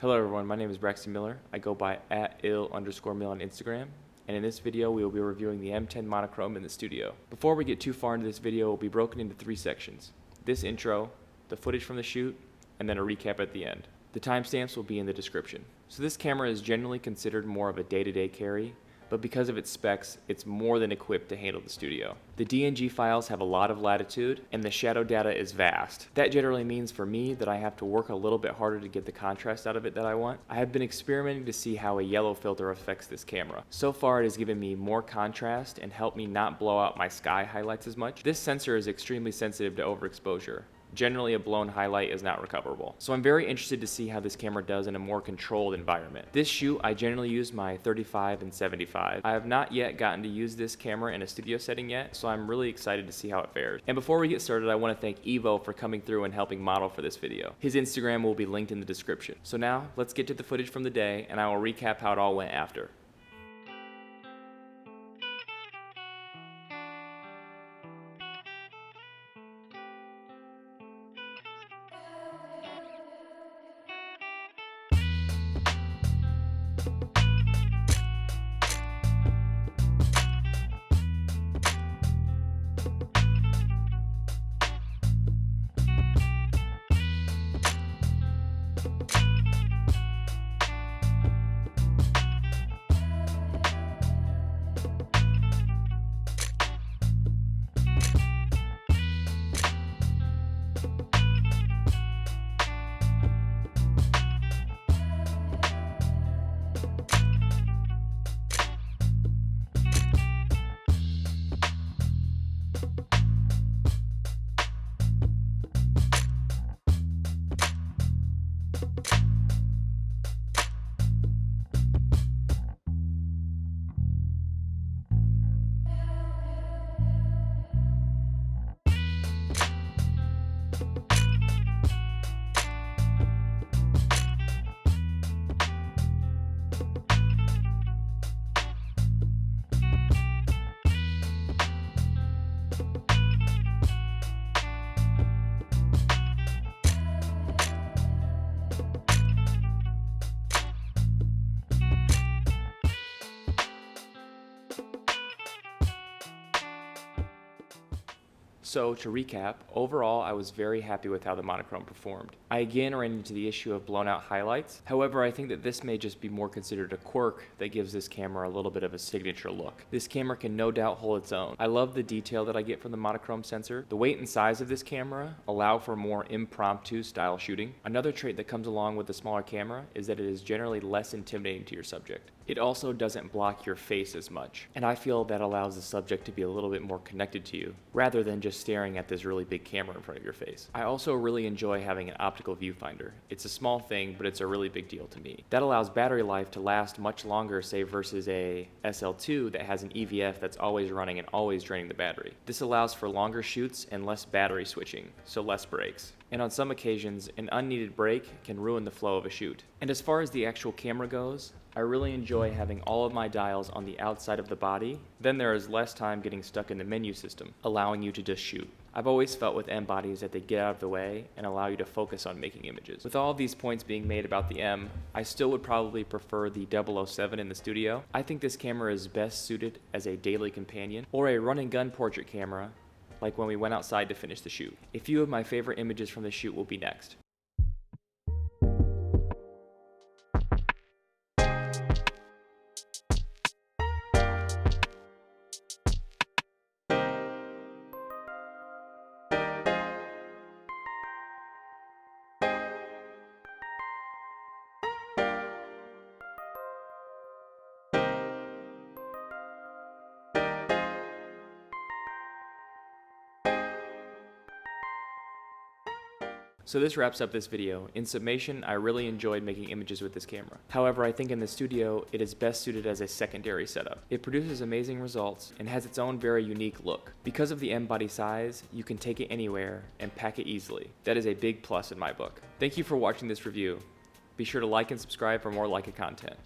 Hello everyone, my name is Braxton Miller. I go by @ill_mill on Instagram, and in this video we will be reviewing the M10 monochrome in the studio. Before we get too far into this video, it will be broken into 3 sections. This intro, the footage from the shoot, and then a recap at the end. The timestamps will be in the description. So this camera is generally considered more of a day-to-day carry, but because of its specs, it's more than equipped to handle the studio. The DNG files have a lot of latitude, and the shadow data is vast. That generally means for me that I have to work a little bit harder to get the contrast out of it that I want. I have been experimenting to see how a yellow filter affects this camera. So far it has given me more contrast and helped me not blow out my sky highlights as much. This sensor is extremely sensitive to overexposure. Generally, a blown highlight is not recoverable. So I'm very interested to see how this camera does in a more controlled environment. This shoot, I generally use my 35 and 75. I have not yet gotten to use this camera in a studio setting yet, so I'm really excited to see how it fares. And before we get started, I want to thank Evo for coming through and helping model for this video. His Instagram will be linked in the description. So now, let's get to the footage from the day, and I will recap how it all went after. So to recap, overall I was very happy with how the monochrome performed. I again ran into the issue of blown out highlights. However, I think that this may just be more considered a quirk that gives this camera a little bit of a signature look. This camera can no doubt hold its own. I love the detail that I get from the monochrome sensor. The weight and size of this camera allow for more impromptu style shooting. Another trait that comes along with the smaller camera is that it is generally less intimidating to your subject. It also doesn't block your face as much, and I feel that allows the subject to be a little bit more connected to you, rather than just staring at this really big camera in front of your face. I also really enjoy having an optical viewfinder. It's a small thing, but it's a really big deal to me. That allows battery life to last much longer, say versus a SL2 that has an EVF that's always running and always draining the battery. This allows for longer shoots and less battery switching, so less breaks. And on some occasions, an unneeded break can ruin the flow of a shoot. And as far as the actual camera goes, I really enjoy having all of my dials on the outside of the body. Then there is less time getting stuck in the menu system, allowing you to just shoot. I've always felt with M bodies that they get out of the way and allow you to focus on making images. With all of these points being made about the M, I still would probably prefer the 007 in the studio. I think this camera is best suited as a daily companion or a run and gun portrait camera, like when we went outside to finish the shoot. A few of my favorite images from the shoot will be next. So this wraps up this video. In summation, I really enjoyed making images with this camera. However, I think in the studio, it is best suited as a secondary setup. It produces amazing results and has its own very unique look. Because of the M body size, you can take it anywhere and pack it easily. That is a big plus in my book. Thank you for watching this review. Be sure to like and subscribe for more Leica content.